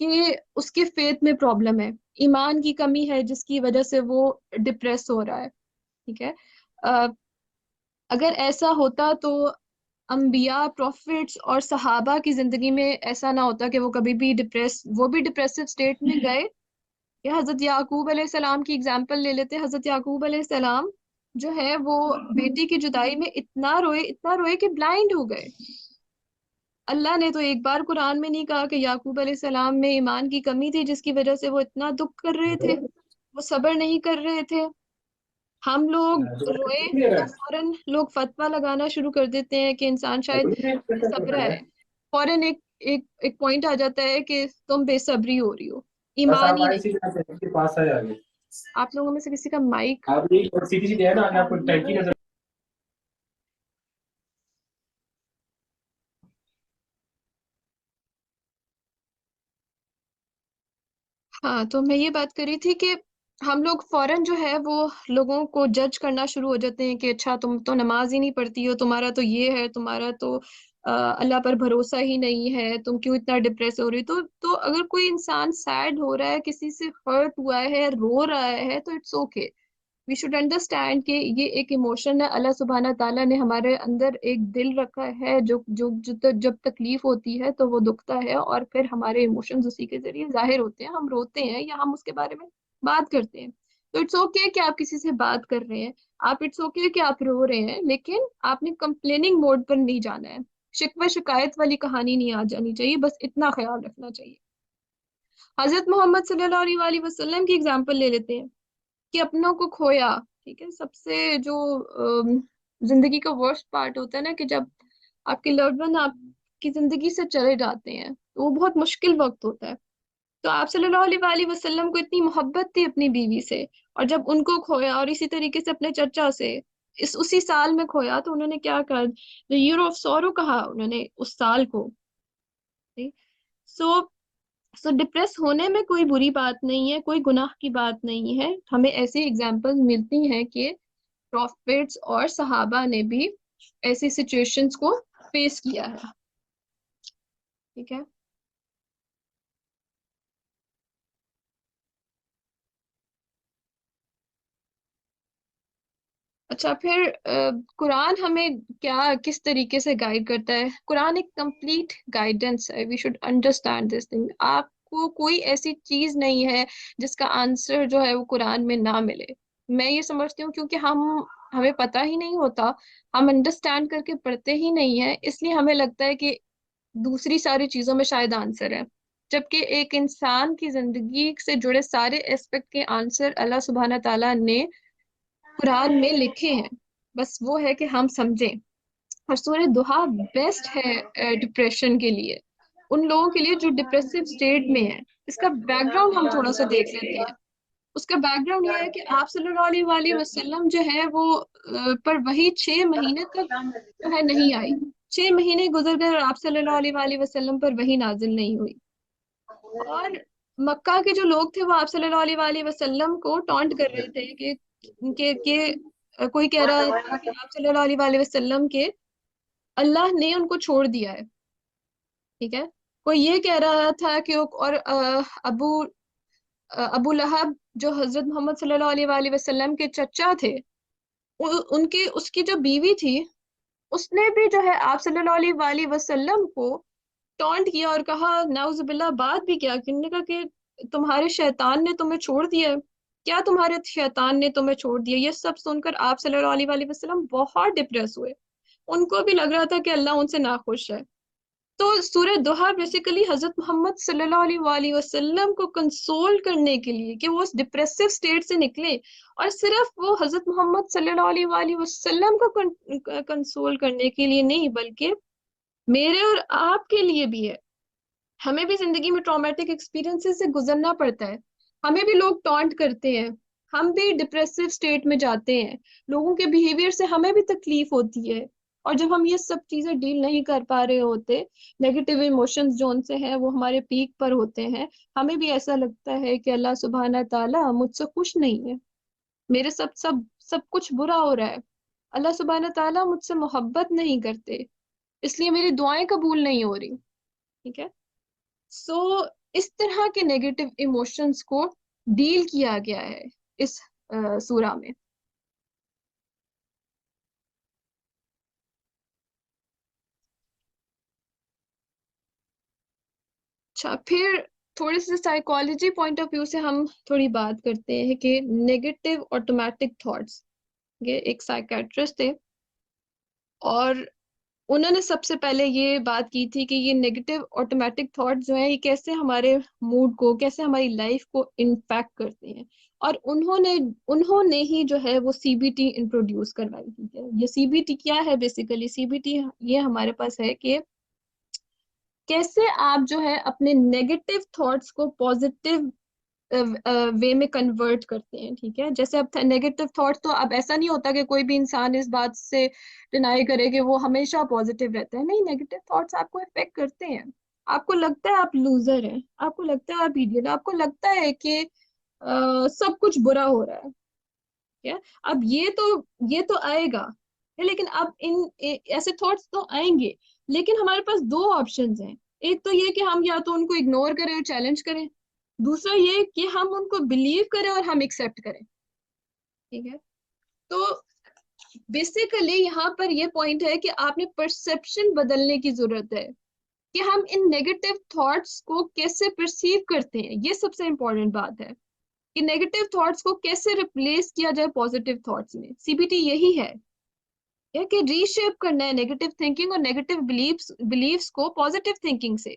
کہ اس کے فیتھ میں پرابلم ہے، ایمان کی کمی ہے جس کی وجہ سے وہ ڈپریس ہو رہا ہے. ٹھیک ہے. اگر ایسا ہوتا تو انبیاء، پروفٹس اور صحابہ کی زندگی میں ایسا نہ ہوتا کہ وہ کبھی بھی وہ بھی ڈپریسو اسٹیٹ میں گئے. یا حضرت یعقوب علیہ السلام کی اگزامپل لے لیتے ہیں. حضرت یعقوب علیہ السلام جو ہے وہ بیٹی کی جدائی میں اتنا روئے کہ بلائنڈ ہو گئے. اللہ نے تو ایک بار قرآن میں نہیں کہا کہ یعقوب علیہ السلام میں ایمان کی کمی تھی جس کی وجہ سے وہ اتنا دکھ کر رہے تھے، وہ صبر نہیں کر رہے تھے. ہم لوگ روئے تو فوراً لوگ فتویٰ لگانا شروع کر دیتے ہیں کہ انسان شاید بے صبر ہے. فوراً ایک پوائنٹ آ جاتا ہے کہ تم بے صبری ہو رہی ہو، ایمان ہی نہیں. آپ لوگوں میں سے کسی کا مائک ہاں، تو میں یہ بات کر رہی تھی کہ ہم لوگ فوراً جو ہے وہ لوگوں کو جج کرنا شروع ہو جاتے ہیں کہ اچھا تم تو نماز ہی نہیں پڑھتی ہو، تمہارا تو یہ ہے، تمہارا تو اللہ پر بھروسہ ہی نہیں ہے، تم کیوں اتنا ڈپریس ہو رہی. تو اگر کوئی انسان سیڈ ہو رہا ہے، کسی سے ہرٹ ہوا ہے، رو رہا ہے، تو it's okay. We should understand کہ یہ ایک ایموشن ہے. اللہ سبحانہ تعالیٰ نے ہمارے اندر ایک دل رکھا ہے جب تکلیف ہوتی ہے تو وہ دکھتا ہے، اور پھر ہمارے ایموشنز اسی کے ذریعے ظاہر ہوتے ہیں. ہم روتے ہیں یا ہم اس کے بارے میں بات کرتے ہیں. تو اٹس اوکے کہ آپ کسی سے بات کر رہے ہیں، اٹس اوکے کہ آپ رو رہے ہیں، لیکن آپ نے کمپلیننگ موڈ پر نہیں جانا ہے. شکوہ شکایت والی کہانی نہیں آ جانی چاہیے. بس اتنا خیال رکھنا چاہیے. حضرت محمد صلی اللہ علیہ وسلم کی اگزامپل لے لیتے ہیں کہ اپنوں کو کھویا. ٹھیک ہے. سب سے جو زندگی کا ورسٹ پارٹ ہوتا ہے نا، کہ جب آپ کے لوڈ ون آپ کی زندگی سے چلے جاتے ہیں تو وہ بہت مشکل وقت ہوتا ہے. تو آپ صلی اللہ علیہ وآلہ وسلم کو اتنی محبت تھی اپنی بیوی سے، اور جب ان کو کھویا اور اسی طریقے سے اپنے چچا سے اسی سال میں کھویا، تو انہوں نے کیا کہا؟ ایئر آف سورو کہا انہوں نے اس سال کو. سو سو ڈپریس ہونے میں کوئی بری بات نہیں ہے، کوئی گناہ کی بات نہیں ہے. ہمیں ایسی ایگزامپل ملتی ہیں کہ پروفیٹس اور صحابہ نے بھی ایسی سچویشنز کو فیس کیا ہے. ٹھیک ہے. اچھا، پھر قرآن ہمیں کس طریقے سے گائیڈ کرتا ہے؟ قرآن ایک کمپلیٹ گائیڈنس ہے. We should understand this thing. آپ کو کوئی ایسی چیز نہیں ہے جس کا آنسر جو ہے وہ قرآن میں نہ ملے. میں یہ سمجھتی ہوں کیونکہ ہمیں پتہ ہی نہیں ہوتا، ہم انڈرسٹینڈ کر کے پڑھتے ہی نہیں ہیں، اس لیے ہمیں لگتا ہے کہ دوسری ساری چیزوں میں شاید آنسر ہے، جبکہ ایک انسان کی زندگی سے جڑے سارے اسپیکٹ کے آنسر اللہ سبحانہ تعالیٰ نے قرآن میں لکھے ہیں. بس وہ ہے کہ ہم سمجھیں. اور سورہ دہا بیسٹ ہے ڈپریشن کے لیے، ان لوگوں کے لیے جو ڈپریسو اسٹیٹ میں ہیں. اس کا بیک گراؤنڈ ہم تھوڑا سا دیکھ لیتے ہیں. اس کا بیک گراؤنڈ یہ ہے کہ آپ صلی اللہ علیہ وآلہ وسلم جو ہے وہ پر وہی 6 مہینے تک جو ہے نہیں آئی. 6 مہینے گزر گئے اور آپ صلی اللہ علیہ وآلہ وسلم پر وہی نازل نہیں ہوئی. اور مکہ کے جو لوگ تھے وہ آپ صلی اللہ علیہ وآلہ وسلم کو ٹونٹ کر رہے تھے کہ کوئی کہہ رہا تھا کہ آپ صلی اللہ علیہ وآلہ وسلم کے اللہ نے ان کو چھوڑ دیا ہے. ٹھیک ہے. کوئی یہ کہہ رہا تھا کہ اور ابو لہب جو حضرت محمد صلی اللہ علیہ وآلہ وسلم کے چچا تھے، اس کی جو بیوی تھی، اس نے بھی جو ہے آپ صلی اللہ علیہ وآلہ وسلم کو ٹونٹ کیا اور کہا نعوذ باللہ. بات بھی کیا کہ نے کہا کہ تمہارے شیطان نے تمہیں چھوڑ دیا ہے. کیا تمہارے شیطان نے تمہیں چھوڑ دیا؟ یہ سب سن کر آپ صلی اللہ علیہ وآلہ وسلم بہت ڈپریس ہوئے. ان کو بھی لگ رہا تھا کہ اللہ ان سے ناخوش ہے. تو سورہ دہا بیسیکلی حضرت محمد صلی اللہ علیہ وآلہ وسلم کو کنسول کرنے کے لیے کہ وہ اس ڈپریسو سٹیٹ سے نکلے، اور صرف وہ حضرت محمد صلی اللہ علیہ وآلہ وسلم کو کنسول کرنے کے لیے نہیں، بلکہ میرے اور آپ کے لیے بھی ہے. ہمیں بھی زندگی میں ٹرامیٹک ایکسپیرینس سے گزرنا پڑتا ہے. ہمیں بھی لوگ ٹانٹ کرتے ہیں، ہم بھی ڈپریسو سٹیٹ میں جاتے ہیں، لوگوں کے بیہیویئر سے ہمیں بھی تکلیف ہوتی ہے. اور جب ہم یہ سب چیزیں ڈیل نہیں کر پا رہے ہوتے، نیگیٹو ایموشنز جو ان سے ہیں وہ ہمارے پیک پر ہوتے ہیں، ہمیں بھی ایسا لگتا ہے کہ اللہ سبحانہ تعالیٰ مجھ سے خوش نہیں ہے، میرے سب کچھ برا ہو رہا ہے، اللہ سبحانہ تعالیٰ مجھ سے محبت نہیں کرتے، اس لیے میری دعائیں قبول نہیں ہو رہی. ٹھیک ہے. سو اس طرح کے نیگیٹو ایموشنز کو ڈیل کیا گیا ہے اس سورہ میں. اچھا پھر تھوڑی سی سائیکالوجی پوائنٹ آف ویو سے ہم تھوڑی بات کرتے ہیں کہ نیگیٹو آٹومیٹک تھاٹس. یہ ایک سائیکیٹرسٹ تھے اور انہوں نے سب سے پہلے یہ بات کی تھی کہ یہ نیگیٹو آٹومیٹک تھاٹ جو ہیں یہ کیسے ہمارے موڈ کو، کیسے ہماری لائف کو امپیکٹ کرتے ہیں. اور انہوں نے ہی جو ہے وہ سی بی ٹی انٹروڈیوس کروائی تھی. یہ سی بی ٹی کیا ہے؟ بیسیکلی سی بی ٹی یہ ہمارے پاس ہے کہ کیسے آپ جو ہے اپنے نیگیٹو تھاٹس کو پازیٹیو وے میں کنورٹ کرتے ہیں. ٹھیک ہے، جیسے اب نیگیٹو تھاٹ تو اب ایسا نہیں ہوتا کہ کوئی بھی انسان اس بات سے ڈینائی کرے کہ وہ ہمیشہ پازیٹیو رہتا ہے. نہیں، نیگیٹو تھاٹس آپ کو افیکٹ کرتے ہیں. آپ کو لگتا ہے آپ لوزر ہیں، آپ کو لگتا ہے آپ ایڈیٹ، آپ کو لگتا ہے کہ سب کچھ برا ہو رہا ہے. ٹھیک ہے، اب یہ تو آئے گا، لیکن اب ایسے تھاٹس تو آئیں گے، لیکن ہمارے پاس دو آپشنز ہیں. ایک تو یہ کہ ہم یا تو ان کو اگنور کریں اور چیلنج کریں، دوسرا یہ کہ ہم ان کو بلیو کریں اور ہم ایکسپٹ کریں. ٹھیک ہے، تو بیسیکلی یہاں پر یہ پوائنٹ ہے کہ آپ نے پرسپشن بدلنے کی ضرورت ہے کہ ہم ان نیگیٹو تھاٹس کو کیسے پرسیو کرتے ہیں. یہ سب سے امپورٹنٹ بات ہے کہ نیگیٹو تھاٹس کو کیسے ریپلیس کیا جائے پازیٹیو تھاٹس میں. سی بی ٹی یہی ہے کہ ری شیپ کرنا ہے نیگیٹو تھنکنگ اور نیگیٹو بلیفس کو پازیٹیو تھنکنگ سے.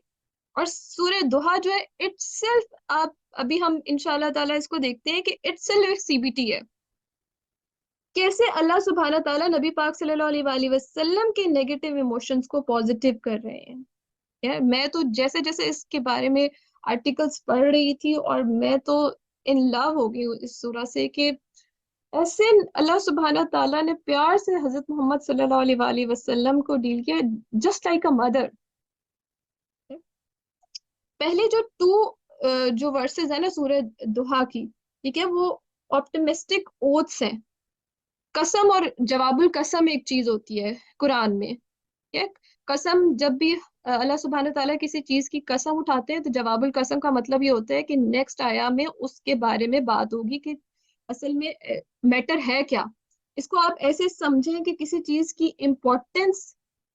اور سورہ دوحا جو ہے اٹ سیلف، آپ ابھی ہم انشاءاللہ تعالیٰ اس کو دیکھتے ہیں کہ اٹ سیلف ایک سی بی ٹی ہے. کیسے اللہ سبحانہ تعالیٰ نبی پاک صلی اللہ علیہ وآلہ وسلم کے نیگیٹو ایموشنز کو پازیٹیو کر رہے ہیں. میں تو جیسے جیسے اس کے بارے میں آرٹیکلز پڑھ رہی تھی اور میں تو ان لو ہو گئی ہوں اس سورہ سے کہ ایسے اللہ سبحانہ تعالیٰ نے پیار سے حضرت محمد صلی اللہ علیہ وآلہ وسلم کو ڈیل کیا جسٹ لائک اے مدر. پہلے جو ورسز ہیں نا سورہ دوحا کی، ٹھیک ہے، وہ آپٹمسٹک اوتھس ہیں. قسم اور جواب القسم ایک چیز ہوتی ہے قرآن میں. قسم جب بھی اللہ سبحانہ تعالیٰ کسی چیز کی قسم اٹھاتے ہیں تو جواب القسم کا مطلب یہ ہوتا ہے کہ نیکسٹ آیا میں اس کے بارے میں بات ہوگی کہ اصل میں میٹر ہے کیا. اس کو آپ ایسے سمجھیں کہ کسی چیز کی امپورٹنس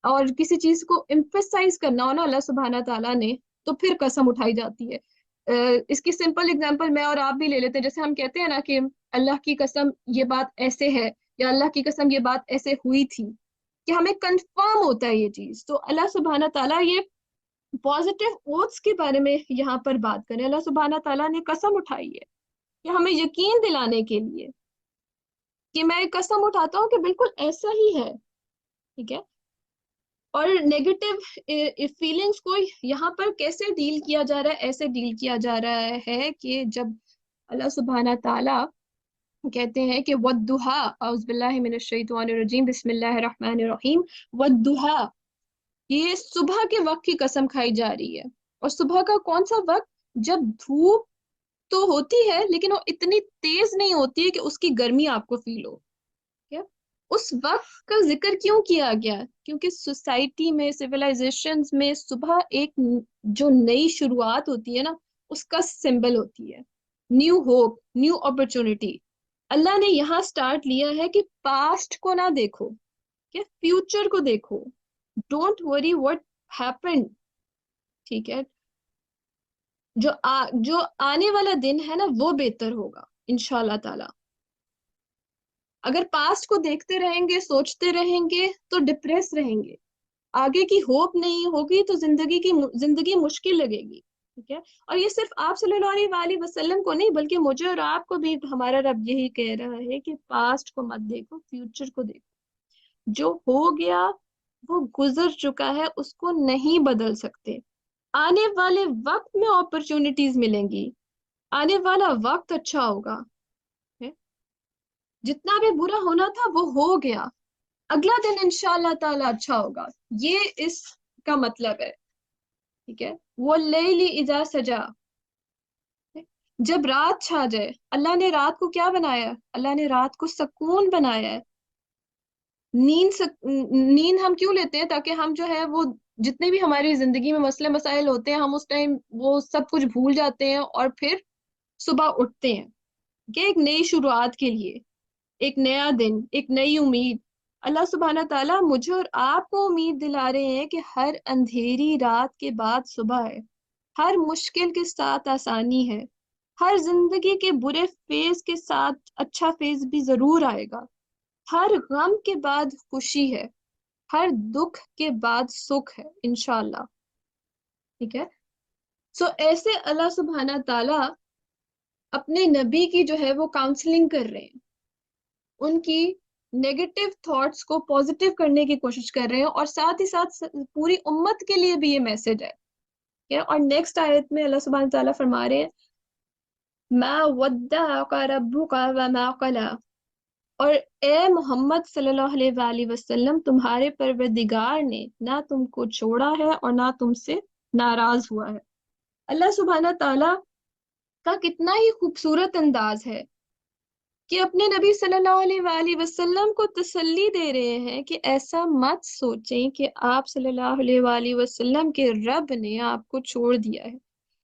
اور کسی چیز کو امفیسائز کرنا ہو نا اللہ سبحانہ تعالیٰ نے، تو پھر قسم اٹھائی جاتی ہے. اس کی سمپل اگزامپل میں اور آپ بھی لے لیتے ہیں. جیسے ہم کہتے ہیں نا کہ اللہ کی قسم یہ بات ایسے ہے، یا اللہ کی قسم یہ بات ایسے ہوئی تھی، کہ ہمیں کنفرم ہوتا ہے یہ چیز. تو اللہ سبحانہ تعالیٰ یہ پازیٹیو اوتھس کے بارے میں یہاں پر بات کریں. اللہ سبحانہ تعالیٰ نے قسم اٹھائی ہے کہ ہمیں یقین دلانے کے لیے کہ میں قسم اٹھاتا ہوں کہ بالکل ایسا ہی ہے. ٹھیک ہے، اور نیگیٹو فیلنگس کو یہاں پر کیسے ڈیل کیا جا رہا ہے؟ ایسے ڈیل کیا جا رہا ہے کہ جب اللہ سبحانہ تعالیٰ کہتے ہیں کہ وَالضُّحَا، اعوذ باللہ من الشیطان الرجیم، بسم اللہ الرحمن الرحیم، وَالضُّحَا، یہ صبح کے وقت کی قسم کھائی جا رہی ہے. اور صبح کا کون سا وقت؟ جب دھوپ تو ہوتی ہے لیکن وہ اتنی تیز نہیں ہوتی ہے کہ اس کی گرمی آپ کو فیل ہو. اس وقت کا ذکر کیوں کیا گیا؟ کیونکہ سوسائٹی میں، سویلائزیشنز میں صبح ایک جو نئی شروعات ہوتی ہے نا، اس کا سمبل ہوتی ہے. New hope, new opportunity. اللہ نے یہاں سٹارٹ لیا ہے کہ پاسٹ کو نہ دیکھو، کہ فیوچر کو دیکھو. Don't worry what happened. ٹھیک ہے، جو آنے والا دن ہے نا وہ بہتر ہوگا انشاءاللہ تعالی. اگر پاسٹ کو دیکھتے رہیں گے، سوچتے رہیں گے تو ڈپریس رہیں گے. آگے کی ہوپ نہیں ہوگی تو زندگی مشکل لگے گی. ٹھیک ہے، اور یہ صرف آپ صلی اللہ علیہ وآلہ وسلم کو نہیں بلکہ مجھے اور آپ کو بھی ہمارا رب یہی کہہ رہا ہے کہ پاسٹ کو مت دیکھو، فیوچر کو دیکھو. جو ہو گیا وہ گزر چکا ہے، اس کو نہیں بدل سکتے. آنے والے وقت میں اپرچونٹیز ملیں گی، آنے والا وقت اچھا ہوگا. جتنا بھی برا ہونا تھا وہ ہو گیا، اگلا دن انشاءاللہ تعالی اچھا ہوگا. یہ اس کا مطلب ہے. ٹھیک ہے، وَاللَّيْلِ إِذَا سَجَا، جب رات چھا جائے. اللہ نے رات کو کیا بنایا؟ اللہ نے رات کو سکون بنایا ہے. نیند ہم کیوں لیتے ہیں؟ تاکہ ہم جو ہے وہ جتنے بھی ہماری زندگی میں مسئلے مسائل ہوتے ہیں ہم اس ٹائم وہ سب کچھ بھول جاتے ہیں اور پھر صبح اٹھتے ہیں کہ ایک نئی شروعات کے لیے، ایک نیا دن، ایک نئی امید۔ اللہ سبحانہ تعالیٰ مجھے اور آپ کو امید دلا رہے ہیں کہ ہر اندھیری رات کے بعد صبح ہے، ہر مشکل کے ساتھ آسانی ہے، ہر زندگی کے برے فیز کے ساتھ اچھا فیز بھی ضرور آئے گا، ہر غم کے بعد خوشی ہے، ہر دکھ کے بعد سکھ ہے انشاءاللہ۔ ٹھیک ہے؟ سو ایسے اللہ سبحانہ تعالیٰ اپنے نبی کی جو ہے وہ کاؤنسلنگ کر رہے ہیں، ان کی نیگیٹو تھاٹس کو پازیٹیو کرنے کی کوشش کر رہے ہیں، اور ساتھ ہی ساتھ پوری امت کے لیے بھی یہ میسج ہے۔ اور نیکسٹ آیت میں اللہ سبحانہ تعالیٰ فرما رہے ہیں ما ودعک ربک وما قلی، اور اے محمد صلی اللہ علیہ وآلہ وسلم تمہارے پروردگار نے نہ تم کو چھوڑا ہے اور نہ تم سے ناراض ہوا ہے۔ اللہ سبحانہ تعالیٰ کا کتنا ہی خوبصورت انداز ہے کہ اپنے نبی صلی اللہ علیہ وآلہ وسلم کو تسلی دے رہے ہیں کہ ایسا مت سوچیں کہ آپ صلی اللہ علیہ وآلہ وسلم کے رب نے آپ کو چھوڑ دیا ہے،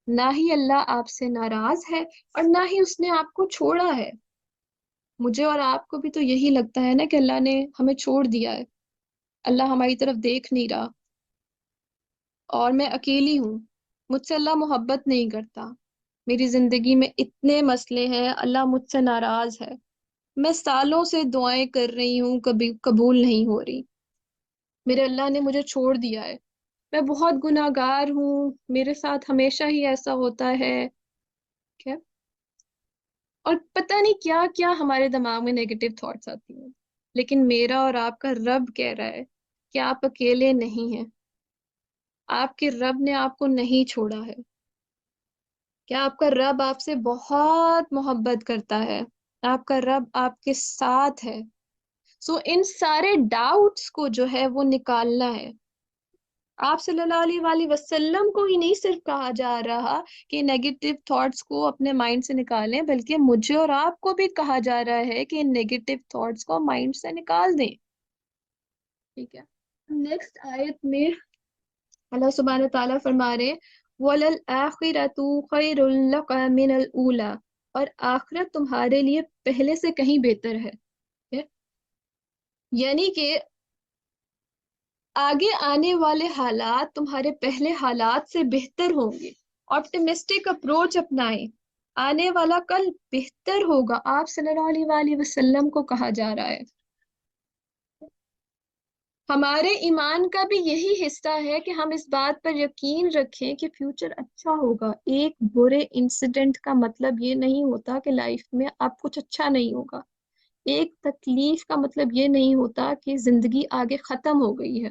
نہ ہی اللہ آپ سے ناراض ہے اور نہ ہی اس نے آپ کو چھوڑا ہے۔ مجھے اور آپ کو بھی تو یہی لگتا ہے نا کہ اللہ نے ہمیں چھوڑ دیا ہے، اللہ ہماری طرف دیکھ نہیں رہا، اور میں اکیلی ہوں، مجھ سے اللہ محبت نہیں کرتا، میری زندگی میں اتنے مسئلے ہیں، اللہ مجھ سے ناراض ہے، میں سالوں سے دعائیں کر رہی ہوں کبھی قبول نہیں ہو رہی، میرے اللہ نے مجھے چھوڑ دیا ہے، میں بہت گناہ گار ہوں، میرے ساتھ ہمیشہ ہی ایسا ہوتا ہے۔ کیا؟ اور پتہ نہیں کیا کیا ہمارے دماغ میں نیگیٹو تھاٹس آتی ہیں، لیکن میرا اور آپ کا رب کہہ رہا ہے کہ آپ اکیلے نہیں ہیں، آپ کے رب نے آپ کو نہیں چھوڑا ہے، کہ آپ کا رب آپ سے بہت محبت کرتا ہے، آپ کا رب آپ کے ساتھ ہے۔ سو ان سارے ڈاؤٹس کو جو ہے وہ نکالنا ہے۔ آپ صلی اللہ علیہ وآلہ وسلم کو ہی نہیں صرف کہا جا رہا کہ نیگیٹو تھاٹس کو اپنے مائنڈ سے نکالیں، بلکہ مجھے اور آپ کو بھی کہا جا رہا ہے کہ ان نیگیٹو تھاٹس کو مائنڈ سے نکال دیں۔ ٹھیک ہے؟ نیکسٹ آیت میں اللہ سبحانہ تعالیٰ فرما رہے وَلَلْآخِرَةُ خَيْرٌ لَكَ مِنَ الْأُولَى، اور آخرت تمہارے لیے پہلے سے کہیں بہتر ہے۔ ٹھیک ہے؟ یعنی کہ آگے آنے والے حالات تمہارے پہلے حالات سے بہتر ہوں گے۔ آپٹیمسٹک اپروچ اپنائیں، آنے والا کل بہتر ہوگا، آپ صلی اللہ علیہ وآلہ وسلم کو کہا جا رہا ہے۔ ہمارے ایمان کا بھی یہی حصہ ہے کہ ہم اس بات پر یقین رکھیں کہ فیوچر اچھا ہوگا۔ ایک برے انسیڈنٹ کا مطلب یہ نہیں ہوتا کہ لائف میں اب کچھ اچھا نہیں ہوگا، ایک تکلیف کا مطلب یہ نہیں ہوتا کہ زندگی آگے ختم ہو گئی ہے۔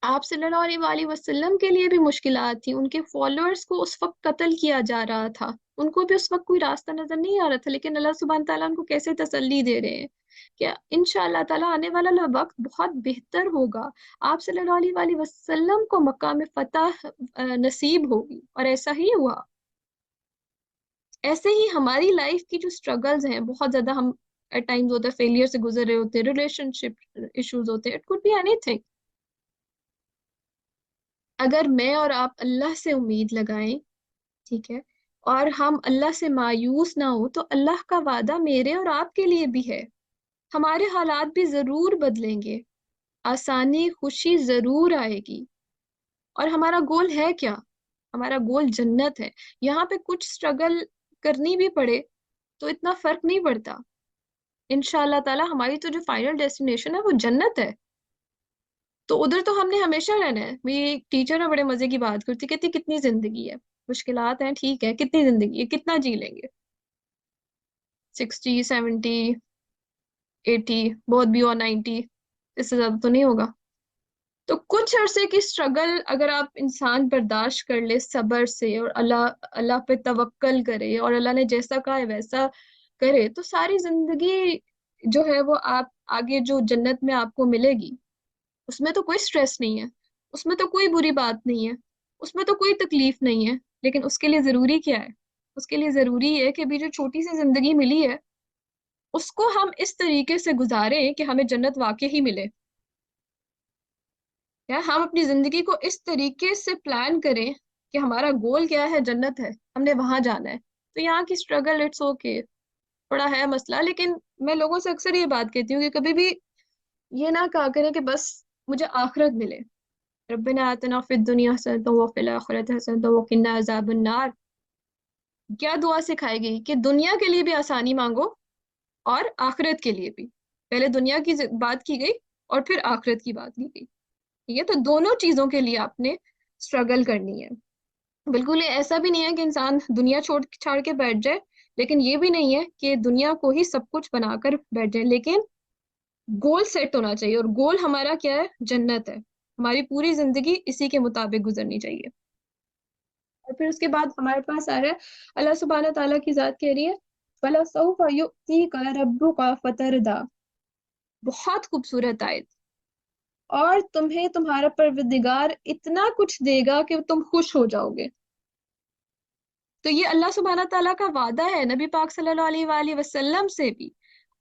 آپ صلی اللہ علیہ وآلہ وسلم کے لیے بھی مشکلات تھیں، ان کے فالوورز کو اس وقت قتل کیا جا رہا تھا، ان کو بھی اس وقت کوئی راستہ نظر نہیں آ رہا تھا، لیکن اللہ سبحانہ تعالیٰ ان کو کیسے تسلی دے رہے ہیں کہ انشاءاللہ تعالیٰ آنے والا وقت بہت بہتر ہوگا، آپ صلی اللہ علیہ وآلہ وسلم کو مقام فتح نصیب ہوگی، اور ایسا ہی ہوا۔ ایسے ہی ہماری لائف کی جو اسٹرگلز ہیں، بہت زیادہ ہم ایٹ ٹائمز ہوتا ہے فیلئر سے گزر رہے ہوتے ہیں، ریلیشن شپ ایشوز ہوتے ہیں، it could be anything. اگر میں اور آپ اللہ سے امید لگائیں، ٹھیک ہے، اور ہم اللہ سے مایوس نہ ہو، تو اللہ کا وعدہ میرے اور آپ کے لیے بھی ہے، ہمارے حالات بھی ضرور بدلیں گے، آسانی خوشی ضرور آئے گی، اور ہمارا گول ہے کیا؟ ہمارا گول جنت ہے۔ یہاں پہ کچھ سٹرگل کرنی بھی پڑے تو اتنا فرق نہیں پڑتا، انشاءاللہ تعالی ہماری تو جو فائنل ڈیسٹینیشن ہے وہ جنت ہے، تو ادھر تو ہم نے ہمیشہ رہنا ہے۔ میری ایک ٹیچر نے بڑے مزے کی بات کرتی، کہتی کتنی زندگی ہے، مشکلات ہیں ٹھیک ہے، کتنی زندگی ہے، کتنا جی لیں گے، 60 70 80، بہت بھی اور 90، اس سے زیادہ تو نہیں ہوگا۔ تو کچھ عرصے کی سٹرگل اگر آپ انسان برداشت کر لے صبر سے، اور اللہ پہ توکل کرے، اور اللہ نے جیسا کہا ہے ویسا کرے، تو ساری زندگی جو ہے وہ آپ آگے جو جنت میں آپ کو ملے گی، اس میں تو کوئی سٹریس نہیں ہے، اس میں تو کوئی بری بات نہیں ہے، اس میں تو کوئی تکلیف نہیں ہے، لیکن اس کے لیے ضروری کیا ہے؟ اس کے لیے ضروری ہے کہ ابھی جو چھوٹی سی زندگی ملی ہے اس کو ہم اس طریقے سے گزاریں کہ ہمیں جنت واقع ہی ملے۔ ہم اپنی زندگی کو اس طریقے سے پلان کریں کہ ہمارا گول کیا ہے، جنت ہے، ہم نے وہاں جانا ہے. تو یہاں کی اسٹرگل اٹس اوکے، تھوڑا ہے مسئلہ، لیکن میں لوگوں سے اکثر یہ بات کہتی ہوں کہ کبھی بھی یہ نہ کہا کریں کہ بس مجھے آخرت ملے. ربنا آتنا فی الدنیا حسنۃ وفی الآخرۃ حسنۃ وقنا عذاب النار. کیا دعا سکھائے گی کہ دنیا کے لیے بھی آسانی مانگو اور آخرت کے لیے بھی. پہلے دنیا کی بات کی گئی اور پھر آخرت کی بات کی گئی. ٹھیک ہے، تو دونوں چیزوں کے لیے آپ نے اسٹرگل کرنی ہے. بالکل ایسا بھی نہیں ہے کہ انسان دنیا چھاڑ کے بیٹھ جائے، لیکن یہ بھی نہیں ہے کہ دنیا کو ہی سب کچھ بنا کر بیٹھ جائے. لیکن گول سیٹ ہونا چاہیے، اور گول ہمارا کیا ہے؟ جنت ہے. ہماری پوری زندگی اسی کے مطابق گزرنی چاہیے. اور پھر اس کے بعد ہمارے پاس آ رہا ہے اللہ سبحانہ تعالیٰ کی ذات کہہ رہی ہے فَلَسَوْفَ يُؤْتِيكَ رَبُّكَ فَتَرْضَىٰ. بہت خوبصورت آیت. اور تمہیں تمہارا پروردگار اتنا کچھ دے گا کہ تم خوش ہو جاؤ گے. تو یہ اللہ سبحانہ تعالیٰ کا وعدہ ہے نبی پاک صلی اللہ علیہ وآلہ وسلم سے بھی،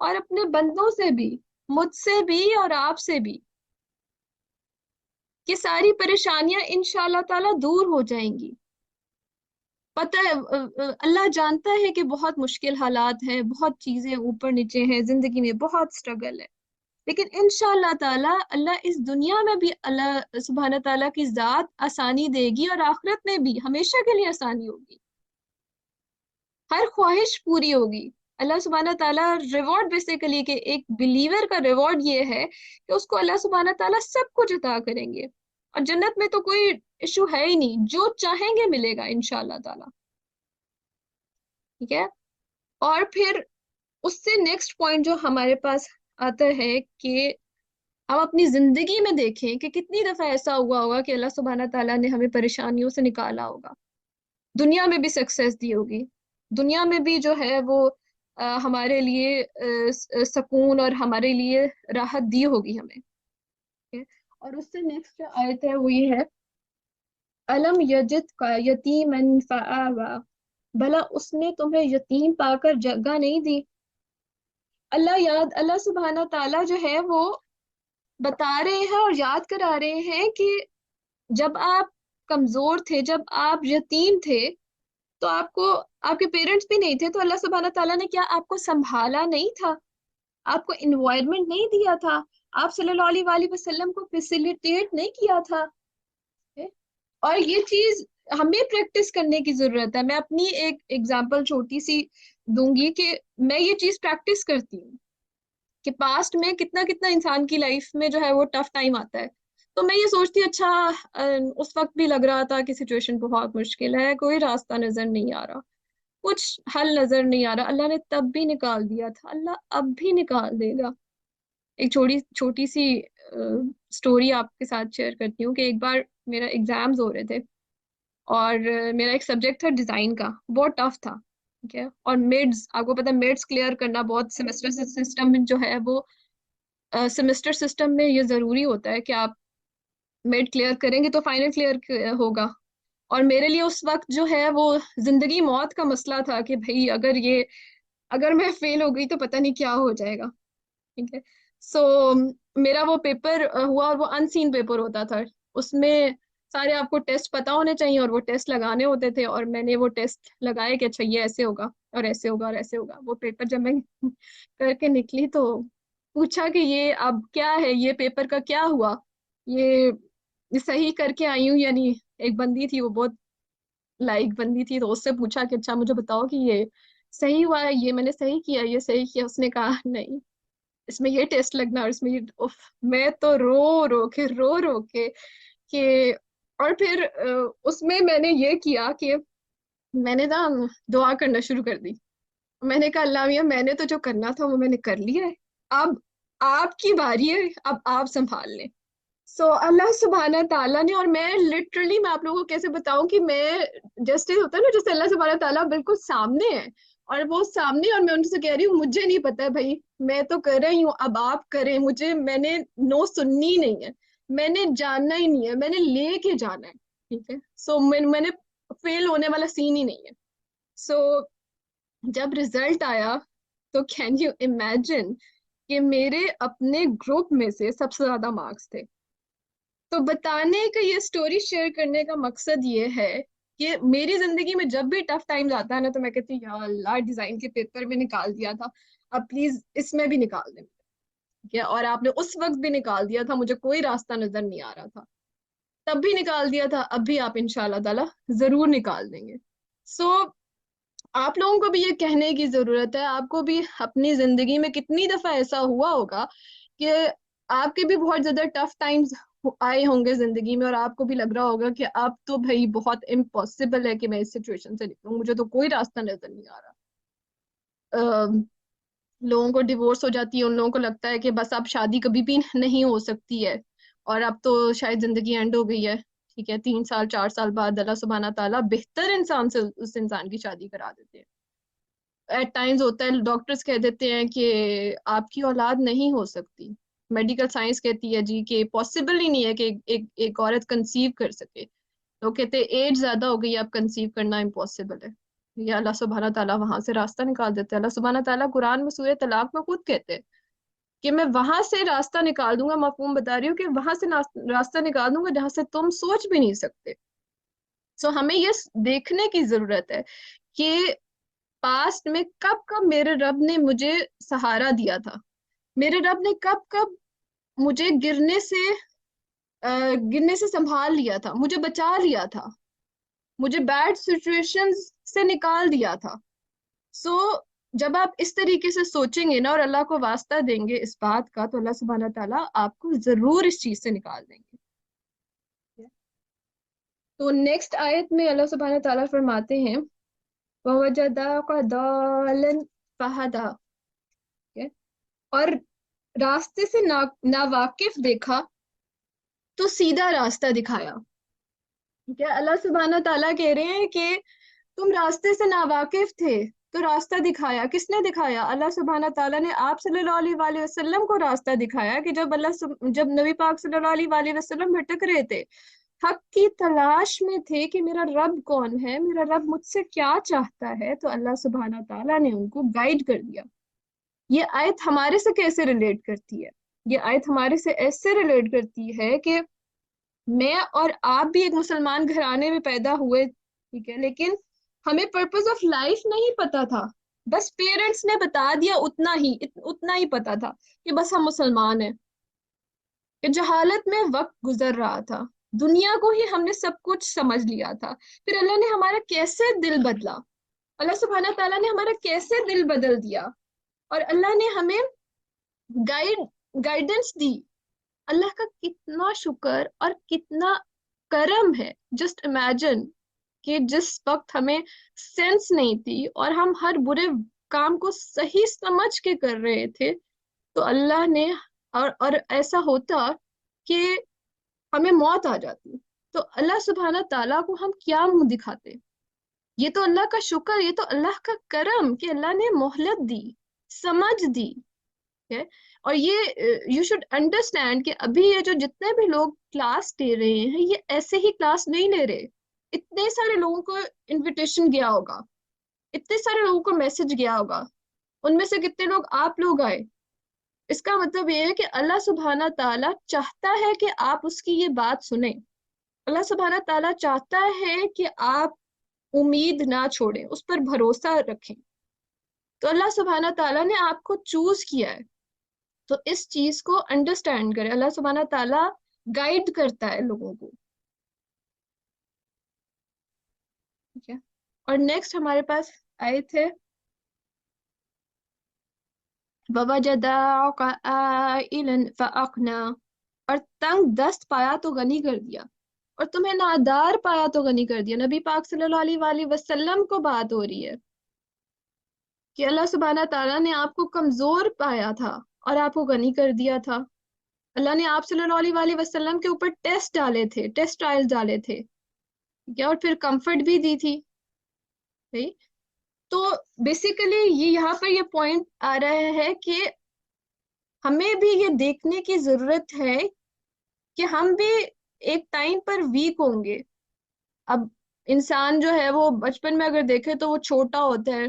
اور اپنے بندوں سے بھی، مجھ سے بھی اور آپ سے بھی، کہ ساری پریشانیاں انشاءاللہ تعالیٰ دور ہو جائیں گی. پتہ ہے اللہ جانتا ہے کہ بہت مشکل حالات ہیں، بہت چیزیں اوپر نیچے ہیں زندگی میں، بہت سٹرگل ہے، لیکن انشاءاللہ تعالیٰ اللہ اس دنیا میں بھی اللہ سبحانہ تعالیٰ کی ذات آسانی دے گی، اور آخرت میں بھی ہمیشہ کے لیے آسانی ہوگی، ہر خواہش پوری ہوگی. اللہ سبحانہ تعالیٰ ریوارڈ بیسیکلی کہ ایک بلیور کا ریوارڈ یہ ہے کہ اس کو اللہ سبحانہ تعالیٰ سب کچھ عطا کریں گے. اور جنت میں تو کوئی ایشو ہے ہی نہیں، جو چاہیں گے ملے گا انشاءاللہ تعالیٰ. ٹھیک ہے، اور پھر اس سے نیکسٹ پوائنٹ جو ہمارے پاس آتا ہے کہ ہم اپنی زندگی میں دیکھیں کہ کتنی دفعہ ایسا ہوا ہوگا کہ اللہ سبحانہ تعالیٰ نے ہمیں پریشانیوں سے نکالا ہوگا، دنیا میں بھی سکسیس دی ہوگی، دنیا میں بھی جو ہے وہ ہمارے لیے سکون اور ہمارے لیے راحت دی ہوگی ہمیں. اور اس سے نیکسٹ جو آیت ہے وہ یہ ہے الم یجد کا یتیما فآوا. بھلا اس نے تمہیں یتیم پا کر جگہ نہیں دی. اللہ سبحانہ تعالیٰ جو ہے وہ بتا رہے ہیں اور یاد کرا رہے ہیں کہ جب آپ کمزور تھے، جب آپ یتیم تھے، تو آپ کو آپ کے پیرنٹس بھی نہیں تھے، تو اللہ سبحانہ تعالیٰ نے کیا آپ کو سنبھالا نہیں تھا؟ آپ کو انوائرمنٹ نہیں دیا تھا؟ آپ صلی اللہ علیہ وآلہ وسلم کو فیسیلیٹیٹ نہیں کیا تھا؟ اور یہ چیز ہمیں پریکٹس کرنے کی ضرورت ہے. میں اپنی ایک ایگزامپل چھوٹی سی دوں گی کہ میں یہ چیز پریکٹس کرتی ہوں کہ پاسٹ میں کتنا انسان کی لائف میں جو ہے وہ ٹف ٹائم آتا ہے، تو میں یہ سوچتی اچھا اس وقت بھی لگ رہا تھا کہ سچویشن بہت مشکل ہے، کوئی راستہ نظر نہیں آ رہا، کچھ حل نظر نہیں آ رہا. اللہ نے تب بھی نکال دیا تھا، اللہ اب بھی نکال دے گا. ایک چھوٹی سی سٹوری آپ کے ساتھ شیئر کرتی ہوں کہ ایک بار میرا ایگزامز ہو رہے تھے، اور میرا ایک سبجیکٹ تھا ڈیزائن کا، بہت ٹف تھا. ٹھیک ہے، اور میڈز آپ کو پتا میڈز کلیئر کرنا بہت سیمسٹر سسٹم جو ہے وہ سیمسٹر سسٹم میں یہ ضروری ہوتا ہے کہ آپ میڈ کلیئر کریں گے تو فائنل کلیئر ہوگا. اور میرے لیے اس وقت جو ہے وہ زندگی موت کا مسئلہ تھا کہ بھئی اگر میں فیل ہو گئی تو پتہ نہیں کیا ہو جائے گا. ٹھیک ہے، سو میرا وہ پیپر ہوا، اور وہ ان سین پیپر ہوتا تھا، اس میں سارے آپ کو ٹیسٹ پتا ہونے چاہیے اور وہ ٹیسٹ لگانے ہوتے تھے، اور میں نے وہ ٹیسٹ لگائے کہ اچھا یہ ایسے ہوگا اور ایسے ہوگا اور ایسے ہوگا. وہ پیپر جب میں کر کے نکلی تو پوچھا کہ یہ اب کیا ہے، یہ پیپر کا کیا ہوا، یہ صحیح کر کے آئی ہوں یعنی. ایک بندی تھی وہ بہت لائک بندی تھی، تو اس سے پوچھا کہ اچھا مجھے بتاؤ کہ یہ صحیح ہوا ہے، یہ میں نے صحیح کیا، یہ صحیح کیا. اس نے کہا نہیں، اس میں یہ ٹیسٹ لگنا اور اس میں یہ میں تو رو کے کہ اور پھر اس میں نے یہ کیا کہ میں نے نا دعا کرنا شروع کر دی. میں نے کہا اللہ میاں میں نے تو جو کرنا تھا وہ میں نے کر لیا ہے، اب آپ کی باری ہے، اب آپ سنبھال لیں. سو اللہ سبحانہ تعالیٰ نے، اور میں لٹرلی میں آپ لوگوں کو کیسے بتاؤں کہ میں جیسے ہوتا ہے نا جیسے اللہ سبحانہ تعالیٰ بالکل سامنے ہے، اور وہ سامنے، اور میں ان سے کہہ رہی ہوں مجھے نہیں پتا ہے بھائی، میں تو کر رہی ہوں، اب آپ کریں. میں نے نو سننی نہیں ہے، میں نے جاننا ہی نہیں ہے، میں نے لے کے جانا ہے. ٹھیک ہے، سو میں نے فیل ہونے والا سین ہی نہیں ہے. سو جب رزلٹ آیا تو کین یو امیجن کہ میرے اپنے گروپ میں سے سب سے زیادہ مارکس تھے. تو بتانے کا یہ اسٹوری شیئر کرنے کا مقصد یہ ہے کہ میری زندگی میں جب بھی ٹف ٹائمز آتا ہے نا تو میں کہتی ہوں یا اللہ ڈیزائن کے پیپر میں نکال دیا تھا، اب پلیز اس میں بھی نکال دیں، ٹھیک ہے؟ اور آپ نے اس وقت بھی نکال دیا تھا، مجھے کوئی راستہ نظر نہیں آ رہا تھا، تب بھی نکال دیا تھا، اب بھی آپ انشاءاللہ تعالی ضرور نکال دیں گے. سو آپ لوگوں کو بھی یہ کہنے کی ضرورت ہے، آپ کو بھی اپنی زندگی میں کتنی دفعہ ایسا ہوا ہوگا کہ آپ کے بھی بہت زیادہ ٹف ٹائمز آئے ہوں گے زندگی میں، اور آپ کو بھی لگ رہا ہوگا کہ اب تو بھائی بہت امپاسبل ہے کہ میں اس سچویشن سے نکلوں، مجھے تو کوئی راستہ نظر نہیں آ رہا. لوگوں کو ڈیورس ہو جاتی ہے، ان لوگوں کو لگتا ہے کہ بس اب شادی کبھی بھی نہیں ہو سکتی ہے، اور اب تو شاید زندگی اینڈ ہو گئی ہے، ٹھیک ہے، 3 سال 4 سال بعد اللہ سبحانہ تعالیٰ بہتر انسان سے اس انسان کی شادی کرا دیتے ہیں. ایٹ ٹائمز ہوتا ہے ڈاکٹرز کہہ دیتے ہیں کہ آپ کی اولاد نہیں ہو سکتی، میڈیکل سائنس کہتی ہے جی کہ پاسبل ہی نہیں ہے کہ ایک عورت کنسیو کر سکے. لوگ کہتے ہیں ایج زیادہ ہو گئی، اب کنسیو کرنا امپاسبل ہے. یا اللہ سبحانہ تعالیٰ وہاں سے راستہ نکال دیتے ہیں. اللہ سبحانہ تعالیٰ قرآن میں سورہ طلاق میں خود کہتے ہیں کہ میں وہاں سے راستہ نکال دوں گا، مفہوم بتا رہی ہوں کہ وہاں سے راستہ نکال دوں گا جہاں سے تم سوچ بھی نہیں سکتے. سو ہمیں یہ دیکھنے کی ضرورت ہے کہ پاسٹ میں کب کب میرے رب نے مجھے سہارا دیا تھا، میرے رب نے کب کب مجھے گرنے سے سنبھال لیا تھا، مجھے بچا لیا تھا، مجھے بیڈ سچویشن سے نکال دیا تھا. سو جب آپ اس طریقے سے سوچیں گے نا اور اللہ کو واسطہ دیں گے اس بات کا، تو اللہ سبحانہ تعالیٰ آپ کو ضرور اس چیز سے نکال دیں گے. تو نیکسٹ آیت میں اللہ سبحانہ تعالیٰ فرماتے ہیں وَوَجَدَاكَ ضَالًّا فَهَدَىٰ، اور راستے سے ناواقف دیکھا تو سیدھا راستہ دکھایا. ٹھیک ہے، اللہ سبحانہ تعالیٰ کہہ رہے ہیں کہ تم راستے سے ناواقف تھے تو راستہ دکھایا. کس نے دکھایا؟ اللہ سبحانہ تعالیٰ نے آپ صلی اللہ علیہ وآلہ وسلم کو راستہ دکھایا کہ جب نبی پاک صلی اللہ علیہ وآلہ وسلم بھٹک رہے تھے، حق کی تلاش میں تھے کہ میرا رب کون ہے، میرا رب مجھ سے کیا چاہتا ہے، تو اللہ سبحانہ تعالیٰ نے ان کو گائیڈ کر دیا. یہ آیت ہمارے سے کیسے ریلیٹ کرتی ہے؟ یہ آیت ہمارے سے ایسے ریلیٹ کرتی ہے کہ میں اور آپ بھی ایک مسلمان گھرانے میں پیدا ہوئے، ٹھیک ہے، لیکن ہمیں پرپز آف لائف نہیں پتا تھا، بس پیرنٹس نے بتا دیا، اتنا ہی پتا تھا کہ بس ہم مسلمان ہیں. کہ جہالت میں وقت گزر رہا تھا، دنیا کو ہی ہم نے سب کچھ سمجھ لیا تھا. پھر اللہ نے ہمارا کیسے دل بدلا، اللہ سبحانہ تعالیٰ نے ہمارا کیسے دل بدل دیا، اور اللہ نے ہمیں گائیڈنس دی. اللہ کا کتنا شکر اور کتنا کرم ہے. جسٹ امیجن کہ جس وقت ہمیں سینس نہیں تھی اور ہم ہر برے کام کو صحیح سمجھ کے کر رہے تھے، تو اللہ نے اور ایسا ہوتا کہ ہمیں موت آ جاتی، تو اللہ سبحانہ تعالیٰ کو ہم کیا منہ دکھاتے؟ یہ تو اللہ کا شکر، یہ تو اللہ کا کرم کہ اللہ نے مہلت دی، سمجھ دی. اور یہ یو شوڈ انڈرسٹینڈ کہ ابھی یہ جو جتنے بھی لوگ کلاس لے رہے ہیں، یہ ایسے ہی کلاس نہیں لے رہے. اتنے سارے لوگوں کو انویٹیشن گیا ہوگا، اتنے سارے لوگوں کو میسج گیا ہوگا، ان میں سے کتنے لوگ آپ لوگ آئے. اس کا مطلب یہ ہے کہ اللہ سبحانہ تعالیٰ چاہتا ہے کہ آپ اس کی یہ بات سنیں. اللہ سبحانہ تعالیٰ چاہتا ہے کہ آپ امید نہ چھوڑیں، اس پر بھروسہ رکھیں. تو اللہ سبحانہ تعالیٰ نے آپ کو چوز کیا ہے، تو اس چیز کو انڈرسٹینڈ کرے. اللہ سبحانہ تعالیٰ گائیڈ کرتا ہے لوگوں کو. ٹھیک ہے، اور نیکسٹ ہمارے پاس آئے تھے وَوَجَدَاكَ عَائِلًا فَأَغْنَىٰ، اور تنگ دست پایا تو غنی کر دیا، اور تمہیں نادار پایا تو غنی کر دیا. نبی پاک صلی اللہ علیہ وآلہ وسلم کو بات ہو رہی ہے کہ اللہ سبحانہ تعالیٰ نے آپ کو کمزور پایا تھا اور آپ کو غنی کر دیا تھا. اللہ نے آپ صلی اللہ علیہ وآلہ وسلم کے اوپر ٹیسٹ ڈالے تھے، ٹیسٹ ٹرائل ڈالے تھے، اور پھر کمفرٹ بھی دی تھی. تو بیسیکلی یہاں پر یہ پوائنٹ آ رہا ہے کہ ہمیں بھی یہ دیکھنے کی ضرورت ہے کہ ہم بھی ایک ٹائم پر ویک ہوں گے. اب انسان جو ہے وہ بچپن میں اگر دیکھے تو وہ چھوٹا ہوتا ہے،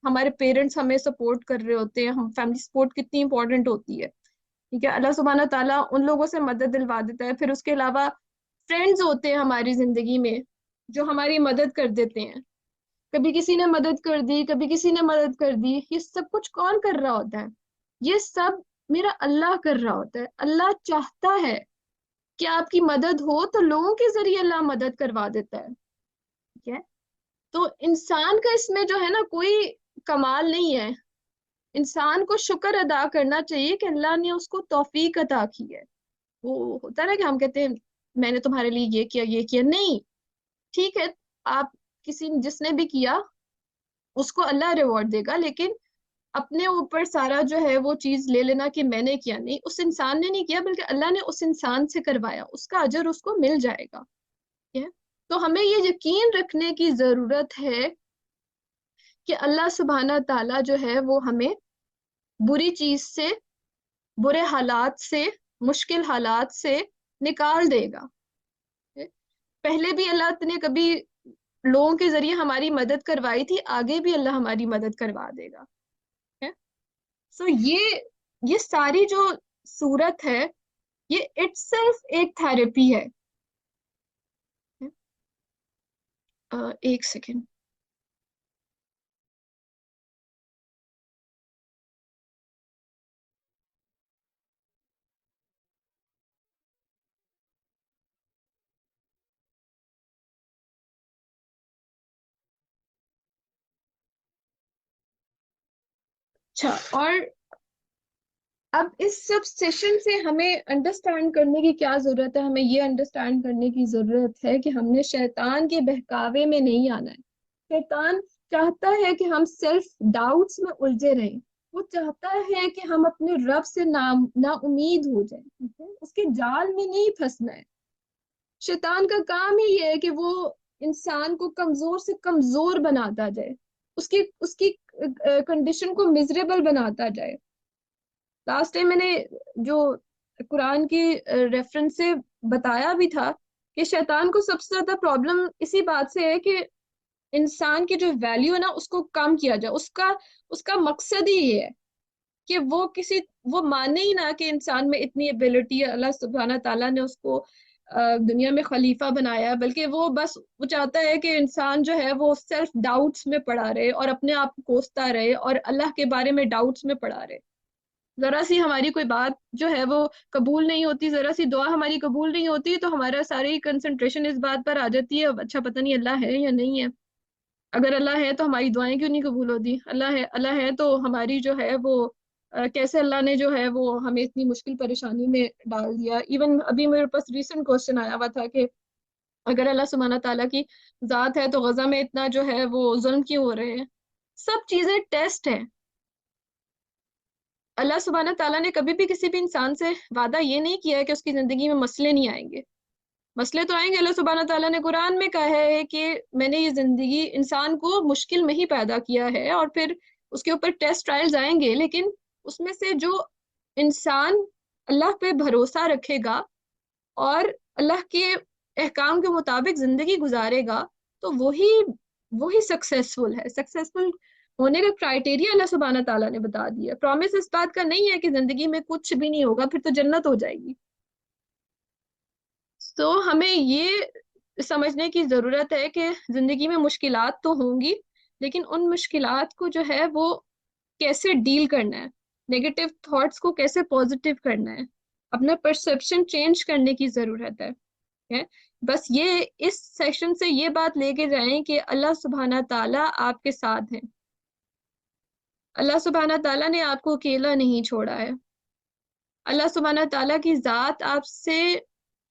ہمارے پیرنٹس ہمیں سپورٹ کر رہے ہوتے ہیں، ہم فیملی سپورٹ کتنی امپورٹنٹ ہوتی ہے. ٹھیک ہے. اللہ سبحانہ تعالیٰ ان لوگوں سے مدد دلوا دیتا ہے. پھر اس کے علاوہ فرینڈز ہوتے ہیں ہماری زندگی میں جو ہماری مدد کر دیتے ہیں. کبھی کسی نے مدد کر دی, کبھی کسی نے مدد کر دی. یہ سب کچھ کون کر رہا ہوتا ہے؟ یہ سب میرا اللہ کر رہا ہوتا ہے. اللہ چاہتا ہے کہ آپ کی مدد ہو تو لوگوں کے ذریعے اللہ مدد کروا دیتا ہے. ٹھیک ہے. تو انسان کا اس میں جو ہے نا کوئی کمال نہیں ہے. انسان کو شکر ادا کرنا چاہیے کہ اللہ نے اس کو توفیق عطا کی ہے. وہ ہوتا ہے نا کہ ہم کہتے ہیں میں نے تمہارے لیے یہ کیا یہ کیا. نہیں, ٹھیک ہے, آپ کسی جس نے بھی کیا اس کو اللہ ریوارڈ دے گا, لیکن اپنے اوپر سارا جو ہے وہ چیز لے لینا کہ میں نے کیا, نہیں, اس انسان نے نہیں کیا بلکہ اللہ نے اس انسان سے کروایا, اس کا اجر اس کو مل جائے گا. ٹھیک ہے. تو ہمیں یہ یقین رکھنے کی ضرورت ہے کہ اللہ سبحانہ تعالیٰ جو ہے وہ ہمیں بری چیز سے, برے حالات سے, مشکل حالات سے نکال دے گا. پہلے بھی اللہ نے کبھی لوگوں کے ذریعے ہماری مدد کروائی تھی, آگے بھی اللہ ہماری مدد کروا دے گا. سو یہ ساری جو صورت ہے یہ اٹ سیلف ایک تھراپی ہے. ایک سیکنڈ. اچھا, اور اب اس سب سیشن سے ہمیں انڈرسٹینڈ کرنے کی کیا ضرورت ہے؟ ہمیں یہ انڈرسٹینڈ کرنے کی ضرورت ہے کہ ہم نے شیطان کے بہکاوے میں نہیں آنا ہے. شیطان چاہتا ہے کہ ہم سیلف ڈاؤٹس میں الجھے رہیں. وہ چاہتا ہے کہ ہم اپنے رب سے نا امید ہو جائیں. اس کے جال میں نہیں پھنسنا ہے. شیطان کا کام ہی یہ ہے کہ وہ انسان کو کمزور سے کمزور بناتا جائے, اس کی کنڈیشن کو میزریبل بناتا جائے. لاسٹ ٹائم میں نے جو قرآن کی ریفرنس سے بتایا بھی تھا کہ شیطان کو سب سے زیادہ پرابلم اسی بات سے ہے کہ انسان کی جو ویلیو ہے نا اس کو کم کیا جائے. اس کا مقصد ہی یہ ہے کہ وہ مانے ہی نہ کہ انسان میں اتنی ایبلٹی ہے. اللہ سبحانہ تعالیٰ نے اس کو دنیا میں خلیفہ بنایا, بلکہ وہ چاہتا ہے کہ انسان جو ہے وہ سیلف ڈاؤٹس میں پڑا رہے اور اپنے آپ کو کوستا رہے اور اللہ کے بارے میں ڈاؤٹس میں پڑا رہے. ذرا سی ہماری کوئی بات جو ہے وہ قبول نہیں ہوتی, ذرا سی دعا ہماری قبول نہیں ہوتی تو ہمارا ساری کنسنٹریشن اس بات پر آ جاتی ہے اچھا پتہ نہیں اللہ ہے یا نہیں ہے. اگر اللہ ہے تو ہماری دعائیں کیوں نہیں قبول ہوتی؟ اللہ ہے تو ہماری جو ہے وہ کیسے اللہ نے جو ہے وہ ہمیں اتنی مشکل پریشانی میں ڈال دیا. ایون ابھی میرے پاس ریسنٹ کوسچن آیا ہوا تھا کہ اگر اللہ سبحانہ تعالیٰ کی ذات ہے تو غزہ میں اتنا جو ہے وہ ظلم کیوں ہو رہے ہیں؟ سب چیزیں ٹیسٹ ہیں. اللہ سبحانہ تعالیٰ نے کبھی بھی کسی بھی انسان سے وعدہ یہ نہیں کیا ہے کہ اس کی زندگی میں مسئلے نہیں آئیں گے. مسئلے تو آئیں گے. اللہ سبحانہ تعالیٰ نے قرآن میں کہا ہے کہ میں نے یہ زندگی انسان کو مشکل میں ہی پیدا کیا ہے اور پھر اس کے اوپر ٹیسٹ ٹرائلز آئیں گے, لیکن اس میں سے جو انسان اللہ پہ بھروسہ رکھے گا اور اللہ کے احکام کے مطابق زندگی گزارے گا تو وہی سکسیسفل ہے. سکسیسفل ہونے کا کرائٹیریا اللہ سبحانہ تعالیٰ نے بتا دیا. پرومس اس بات کا نہیں ہے کہ زندگی میں کچھ بھی نہیں ہوگا پھر تو جنت ہو جائے گی. تو ہمیں یہ سمجھنے کی ضرورت ہے کہ زندگی میں مشکلات تو ہوں گی, لیکن ان مشکلات کو جو ہے وہ کیسے ڈیل کرنا ہے, نیگیٹو تھاٹس کو کیسے پازیٹیو کرنا ہے, اپنا پرسپشن چینج کرنے کی ضرورت ہے. بس یہ اس سیشن سے یہ بات لے کے جائیں کہ اللہ سبحانہ تعالیٰ آپ کے ساتھ ہیں. اللہ سبحانہ تعالیٰ نے آپ کو اکیلا نہیں چھوڑا ہے. اللہ سبحانہ تعالیٰ کی ذات آپ سے,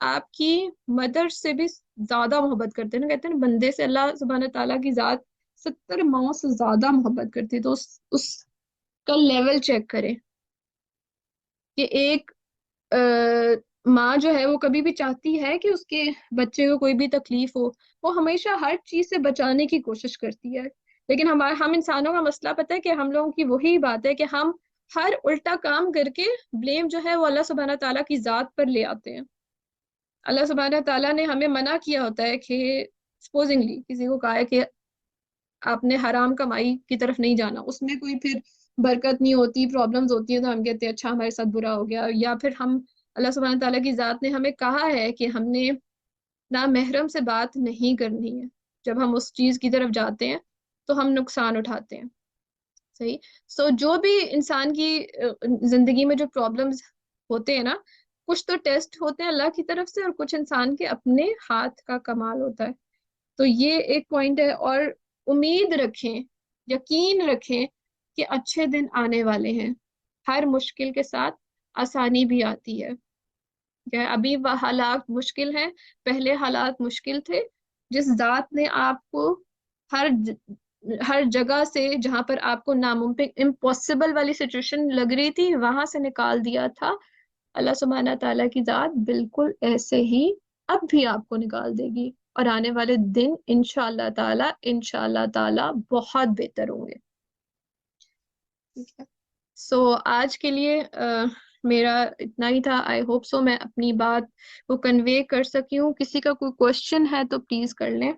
آپ کی مدر سے بھی زیادہ محبت کرتے ہیں. نا کہتے ہیں نا بندے سے اللہ سبحانہ تعالیٰ کی ذات 70 ماؤں سے زیادہ محبت کرتی ہے. تو اس کا لیول چیک کریں کہ ایک ماں جو ہے وہ کبھی بھی چاہتی ہے کہ اس کے بچے کو کوئی بھی تکلیف ہو, وہ ہمیشہ ہر چیز سے بچانے کی کوشش کرتی ہے. لیکن ہم انسانوں کا مسئلہ پتہ ہے کہ ہم لوگوں کی وہی بات ہے کہ ہم ہر الٹا کام کر کے بلیم جو ہے وہ اللہ سبحانہ تعالیٰ کی ذات پر لے آتے ہیں. اللہ سبحانہ تعالیٰ نے ہمیں منع کیا ہوتا ہے کہ سپوزنگلی کسی کو کہا ہے کہ آپ نے حرام کمائی کی طرف نہیں جانا, اس میں کوئی پھر برکت نہیں ہوتی، پرابلمز ہوتی ہیں، تو ہم کہتے ہیں اچھا ہمارے ساتھ برا ہو گیا. یا پھر ہم اللہ سبحانہ تعالیٰ کی ذات نے ہمیں کہا ہے کہ ہم نے نامحرم سے بات نہیں کرنی ہے. جب ہم اس چیز کی طرف جاتے ہیں تو ہم نقصان اٹھاتے ہیں. صحیح. جو بھی انسان کی زندگی میں جو پرابلمز ہوتے ہیں نا، کچھ تو ٹیسٹ ہوتے ہیں اللہ کی طرف سے، اور کچھ انسان کے اپنے ہاتھ کا کمال ہوتا ہے. تو یہ ایک پوائنٹ ہے. اور امید رکھیں، یقین رکھیں کہ اچھے دن آنے والے ہیں. ہر مشکل کے ساتھ آسانی بھی آتی ہے. کہ ابھی وہ حالات مشکل ہیں، پہلے حالات مشکل تھے. جس ذات نے آپ کو ہر ہر جگہ سے، جہاں پر آپ کو ناممکن امپاسبل والی سچویشن لگ رہی تھی، وہاں سے نکال دیا تھا. اللہ سبحانہ تعالیٰ کی ذات بالکل ایسے ہی اب بھی آپ کو نکال دے گی. اور آنے والے دن انشاءاللہ تعالی بہت بہتر ہوں گے. ٹھیک ہے. آج کے لیے میرا اتنا ہی تھا. آئی ہوپ سو میں اپنی بات کو کنوے کر سکی ہوں. کسی کا کوئی کوشچن ہے تو پلیز کر لیں.